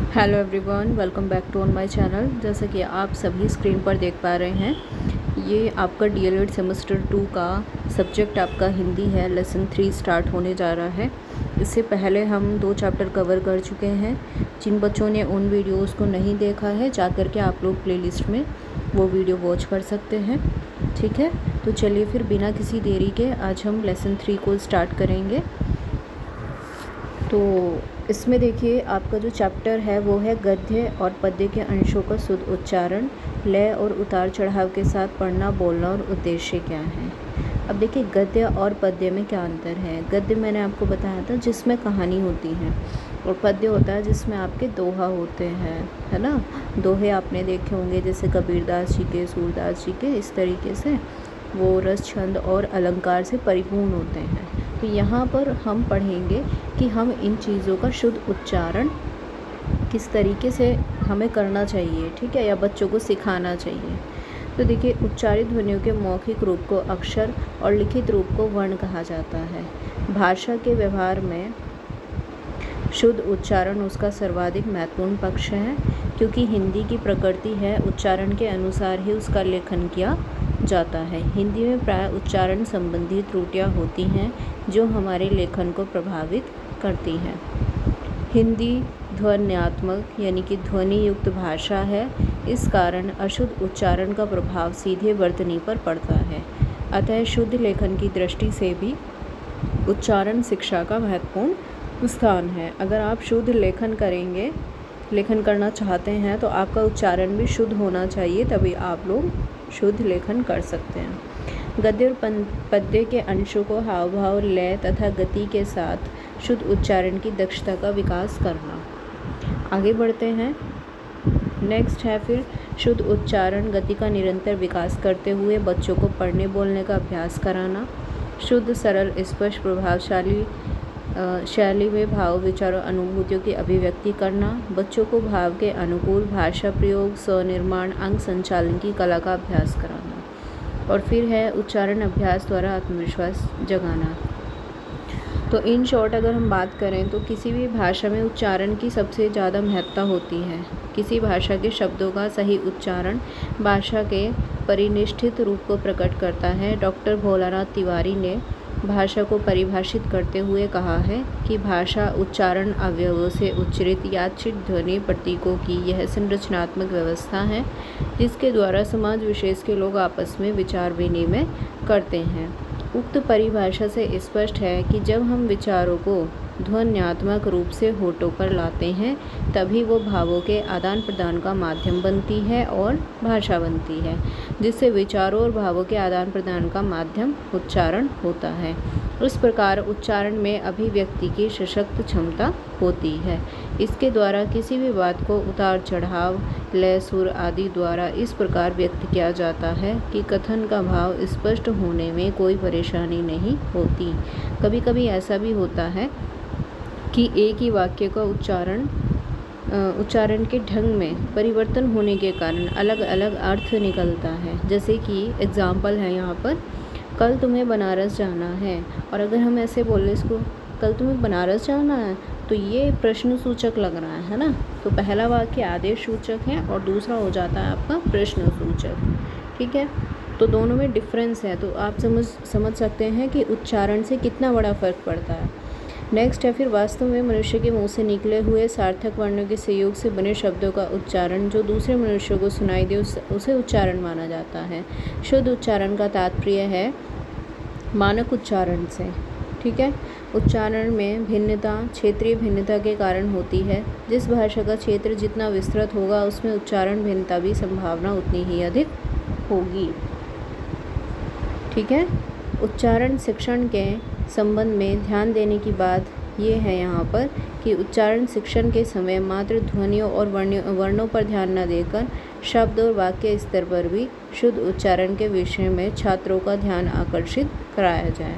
Hello everyone, welcome back to on my channel. जैसा कि आप सभी स्क्रीन पर देख पा रहे हैं, ये आपका डीएलएड सेमेस्टर 2 का सब्जेक्ट आपका हिंदी है। लेसन 3 स्टार्ट होने जा रहा है। इससे पहले हम 2 चैप्टर कवर कर चुके हैं। जिन बच्चों ने उन वीडियोस को नहीं देखा है, जा कर के आप लोग प्लेलिस्ट में वो वीडियो वॉच कर सकते हैं। ठीक है, तो चलिए फिर बिना किसी देरी के आज हम लेसन 3 को स्टार्ट करेंगे। तो इसमें देखिए, आपका जो चैप्टर है वो है गद्य और पद्य के अंशों का शुद्ध उच्चारण, लय और उतार चढ़ाव के साथ पढ़ना, बोलना और उद्देश्य क्या है। अब देखिए, गद्य और पद्य में क्या अंतर है। गद्य मैंने आपको बताया था जिसमें कहानी होती है, और पद्य होता है जिसमें आपके दोहा होते हैं, है ना। दोहे आपने देखे होंगे, जैसे कबीरदास जी के, सूरदास जी के, इस तरीके से वो रस, छंद और अलंकार से परिपूर्ण होते हैं। तो यहाँ पर हम पढ़ेंगे कि हम इन चीज़ों का शुद्ध उच्चारण किस तरीके से हमें करना चाहिए, ठीक है, या बच्चों को सिखाना चाहिए। तो देखिए, उच्चारित ध्वनियों के मौखिक रूप को अक्षर और लिखित रूप को वर्ण कहा जाता है। भाषा के व्यवहार में शुद्ध उच्चारण उसका सर्वाधिक महत्वपूर्ण पक्ष है, क्योंकि हिंदी की प्रकृति है उच्चारण के अनुसार ही उसका लेखन किया जाता है। हिंदी में प्राय उच्चारण संबंधी त्रुटियां होती हैं जो हमारे लेखन को प्रभावित करती हैं। हिंदी ध्वन्यात्मक यानी कि ध्वनि युक्त भाषा है, इस कारण अशुद्ध उच्चारण का प्रभाव सीधे वर्तनी पर पड़ता है। अतः शुद्ध लेखन की दृष्टि से भी उच्चारण शिक्षा का महत्वपूर्ण स्थान है। अगर आप शुद्ध लेखन करेंगे, लेखन करना चाहते हैं, तो आपका उच्चारण भी शुद्ध होना चाहिए, तभी आप लोग शुद्ध लेखन कर सकते हैं। गद्य और पद्य के अंशों को हाव भाव, लय तथा गति के साथ शुद्ध उच्चारण की दक्षता का विकास करना। आगे बढ़ते हैं। नेक्स्ट है फिर शुद्ध उच्चारण गति का निरंतर विकास करते हुए बच्चों को पढ़ने बोलने का अभ्यास कराना। शुद्ध, सरल, स्पष्ट, प्रभावशाली शैली में भाव, विचारों, अनुभूतियों की अभिव्यक्ति करना। बच्चों को भाव के अनुकूल भाषा प्रयोग, स्वनिर्माण, अंग संचालन की कला का अभ्यास कराना। और फिर है उच्चारण अभ्यास द्वारा आत्मविश्वास जगाना। तो इन शॉर्ट अगर हम बात करें तो किसी भी भाषा में उच्चारण की सबसे ज़्यादा महत्ता होती है। किसी भाषा के शब्दों का सही उच्चारण भाषा के परिनिष्ठित रूप को प्रकट करता है। डॉक्टर भोलानाथ तिवारी ने भाषा को परिभाषित करते हुए कहा है कि भाषा उच्चारण अवयवों से उच्चरित यादृच्छिक ध्वनि प्रतीकों की यह संरचनात्मक व्यवस्था है जिसके द्वारा समाज विशेष के लोग आपस में विचार विनिमय करते हैं। उक्त परिभाषा से स्पष्ट है कि जब हम विचारों को ध्वन्यात्मक रूप से होठों पर लाते हैं, तभी वो भावों के आदान प्रदान का माध्यम बनती है और भाषा बनती है, जिससे विचारों और भावों के आदान प्रदान का माध्यम उच्चारण होता है। इस प्रकार उच्चारण में अभिव्यक्ति की सशक्त क्षमता होती है। इसके द्वारा किसी भी बात को उतार चढ़ाव, लय, सुर आदि द्वारा इस प्रकार व्यक्त किया जाता है कि कथन का भाव स्पष्ट होने में कोई परेशानी नहीं होती। कभी कभी ऐसा भी होता है कि एक ही वाक्य का उच्चारण के ढंग में परिवर्तन होने के कारण अलग अलग अर्थ निकलता है। जैसे कि एग्जाम्पल है यहाँ पर, कल तुम्हें बनारस जाना है, और अगर हम ऐसे बोले इसको, कल तुम्हें बनारस जाना है, तो ये प्रश्न सूचक लग रहा है ना। तो पहला वाक्य आदेश सूचक है और दूसरा हो जाता है आपका प्रश्न सूचक। ठीक है, तो दोनों में डिफरेंस है, तो आप समझ सकते हैं कि उच्चारण से कितना बड़ा फ़र्क पड़ता है। नेक्स्ट है फिर वास्तव में मनुष्य के मुंह से निकले हुए सार्थक वर्णों के सहयोग से बने शब्दों का उच्चारण जो दूसरे मनुष्यों को सुनाई दे उसे उच्चारण माना जाता है। शुद्ध उच्चारण का तात्पर्य है मानक उच्चारण से। ठीक है, उच्चारण में भिन्नता क्षेत्रीय भिन्नता के कारण होती है। जिस भाषा का क्षेत्र जितना विस्तृत होगा, उसमें उच्चारण भिन्नता भी संभावना उतनी ही अधिक होगी। ठीक है, उच्चारण शिक्षण के संबंध में ध्यान देने की बात यह है यहाँ पर कि उच्चारण शिक्षण के समय मात्र ध्वनियों और वर्णों पर ध्यान न देकर शब्द और वाक्य स्तर पर भी शुद्ध उच्चारण के विषय में छात्रों का ध्यान आकर्षित कराया जाए।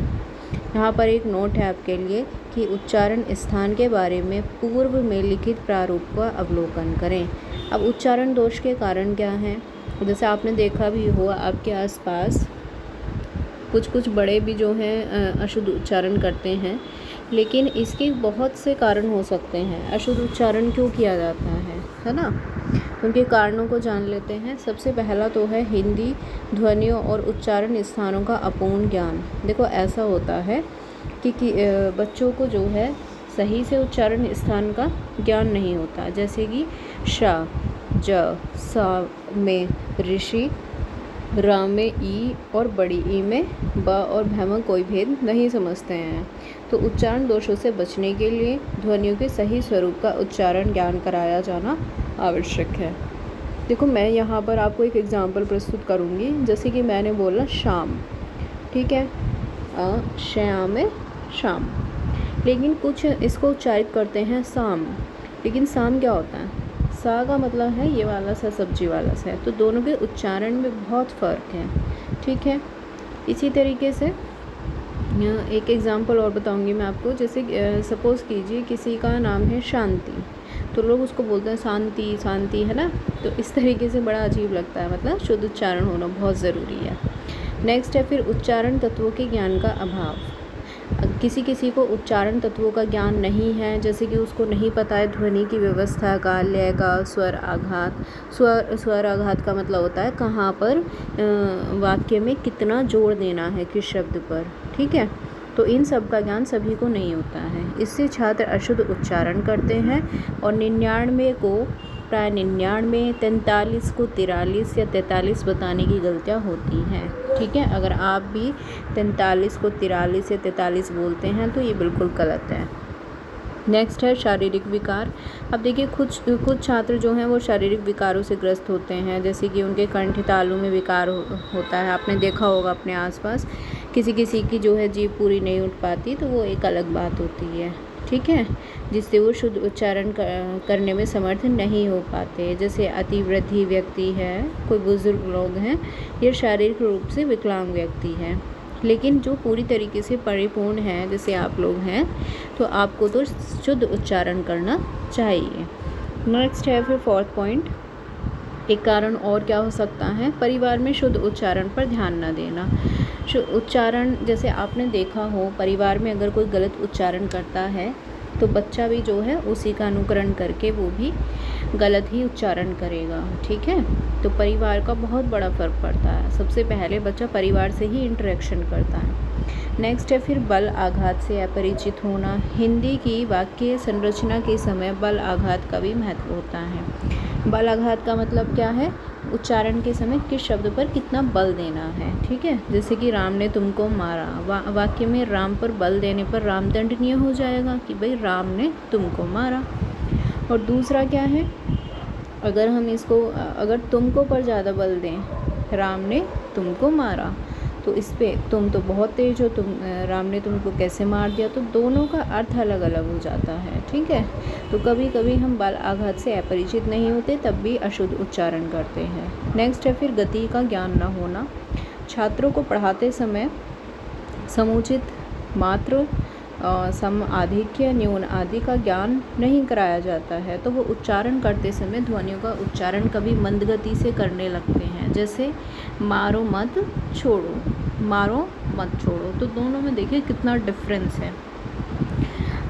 यहाँ पर एक नोट है आपके लिए कि उच्चारण स्थान के बारे में पूर्व में लिखित प्रारूप का अवलोकन करें। अब उच्चारण दोष के कारण क्या हैं, जैसे आपने देखा भी हुआ आपके आसपास कुछ बड़े भी जो हैं अशुद्ध उच्चारण करते हैं, लेकिन इसके बहुत से कारण हो सकते हैं। अशुद्ध उच्चारण क्यों किया जाता है ना? उनके कारणों को जान लेते हैं। सबसे पहला तो है हिंदी ध्वनियों और उच्चारण स्थानों का अपूर्ण ज्ञान। देखो ऐसा होता है कि बच्चों को जो है सही से उच्चारण स्थान का ज्ञान नहीं होता। जैसे कि श, ज, सा में ऋषि, र में ई और बड़ी ई में ब और भ में कोई भेद नहीं समझते हैं। तो उच्चारण दोषों से बचने के लिए ध्वनियों के सही स्वरूप का उच्चारण ज्ञान कराया जाना आवश्यक है। देखो मैं यहाँ पर आपको एक एग्जाम्पल प्रस्तुत करूँगी। जैसे कि मैंने बोला शाम, ठीक है, श्याम में शाम, लेकिन कुछ इसको उच्चारित करते हैं शाम। लेकिन शाम क्या होता है? सा का मतलब है ये वाला सा, सब्जी वाला सा है। तो दोनों के उच्चारण में बहुत फ़र्क है, ठीक है। इसी तरीके से एक एग्ज़ाम्पल और बताऊंगी मैं आपको। जैसे सपोज़ कीजिए किसी का नाम है शांति, तो लोग उसको बोलते हैं शांति शांति, है ना। तो इस तरीके से बड़ा अजीब लगता है, मतलब शुद्ध उच्चारण होना बहुत ज़रूरी है। नेक्स्ट है फिर उच्चारण तत्वों के ज्ञान का अभाव। किसी को उच्चारण तत्वों का ज्ञान नहीं है, जैसे कि उसको नहीं पता है ध्वनि की व्यवस्था का, लय का, स्वर आघात। स्वर आघात का मतलब होता है कहाँ पर वाक्य में कितना जोड़ देना है किस शब्द पर, ठीक है। तो इन सब का ज्ञान सभी को नहीं होता है। इससे छात्र अशुद्ध उच्चारण करते हैं और 99 को प्राय 99, 43 को 43 या 43 बताने की गलतियाँ होती हैं, ठीक है। अगर आप भी 43 को 43 या 43 बोलते हैं तो ये बिल्कुल गलत है। नेक्स्ट है शारीरिक विकार। अब देखिए कुछ छात्र जो हैं वो शारीरिक विकारों से ग्रस्त होते हैं, जैसे कि उनके कंठ तालु में विकार होता है। आपने देखा होगा अपने आसपास किसी की जो है जीभ पूरी नहीं उठ पाती, तो वो एक अलग बात होती है, ठीक है, जिससे वो शुद्ध उच्चारण करने में समर्थ नहीं हो पाते। जैसे अतिवृद्धि व्यक्ति है, कोई बुज़ुर्ग लोग हैं, या शारीरिक रूप से विकलांग व्यक्ति है। लेकिन जो पूरी तरीके से परिपूर्ण है, जैसे आप लोग हैं, तो आपको तो शुद्ध उच्चारण करना चाहिए। नेक्स्ट है फिर 4th पॉइंट, एक कारण और क्या हो सकता है? परिवार में शुद्ध उच्चारण पर ध्यान न देना। उच्चारण, जैसे आपने देखा हो, परिवार में अगर कोई गलत उच्चारण करता है तो बच्चा भी जो है उसी का अनुकरण करके वो भी गलत ही उच्चारण करेगा, ठीक है। तो परिवार का बहुत बड़ा फ़र्क पड़ता है। सबसे पहले बच्चा परिवार से ही इंटरेक्शन करता है। नेक्स्ट है फिर बल आघात से अपरिचित होना। हिंदी की वाक्य संरचना के समय बल आघात का भी महत्व होता है। बल आघात का मतलब क्या है? उच्चारण के समय किस शब्द पर कितना बल देना है, ठीक है। जैसे कि राम ने तुमको मारा, वाक्य में राम पर बल देने पर राम दंडनीय हो जाएगा कि भाई राम ने तुमको मारा। और दूसरा क्या है? अगर हम इसको अगर तुमको पर ज़्यादा बल दें, राम ने तुमको मारा, तो इस पे तुम तो बहुत तेज हो, राम ने तुमको कैसे मार दिया, तो दोनों का अर्थ अलग अलग हो जाता है, ठीक है। तो कभी कभी हम बल आघात से अपरिचित नहीं होते, तब भी अशुद्ध उच्चारण करते हैं। नेक्स्ट है फिर गति का ज्ञान न होना। छात्रों को पढ़ाते समय समुचित मात्र, सम आधिक्य, न्यून आदि का ज्ञान नहीं कराया जाता है, तो वो उच्चारण करते समय ध्वनियों का उच्चारण कभी मंद गति से करने लगते हैं। जैसे मारो मत छोड़ो, मारो मत छोड़ो, तो दोनों में देखिए कितना डिफरेंस है।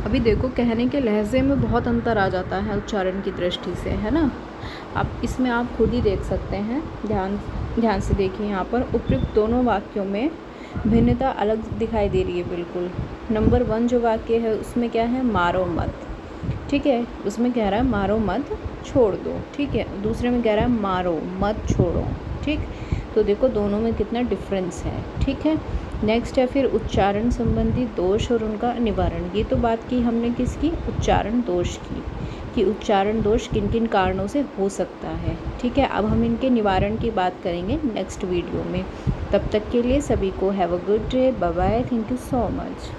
अभी देखो कहने के लहजे में बहुत अंतर आ जाता है उच्चारण की दृष्टि से, है ना। अब इसमें आप खुद ही देख सकते हैं, ध्यान से देखिए। यहाँ पर उपयुक्त दोनों वाक्यों में भिन्नता अलग दिखाई दे रही है बिल्कुल। नंबर 1 जो वाक्य है उसमें क्या है? मारो मत, ठीक है, उसमें कह रहा है मारो मत छोड़ दो, ठीक है। दूसरे में कह रहा है मारो मत छोड़ो, ठीक। तो देखो दोनों में कितना डिफरेंस है, ठीक है। नेक्स्ट है फिर उच्चारण संबंधी दोष और उनका निवारण। ये तो बात की हमने किसकी? उच्चारण दोष की, कि उच्चारण दोष किन किन कारणों से हो सकता है, ठीक है। अब हम इनके निवारण की बात करेंगे नेक्स्ट वीडियो में। तब तक के लिए सभी को have a good day, bye bye, thank you so much.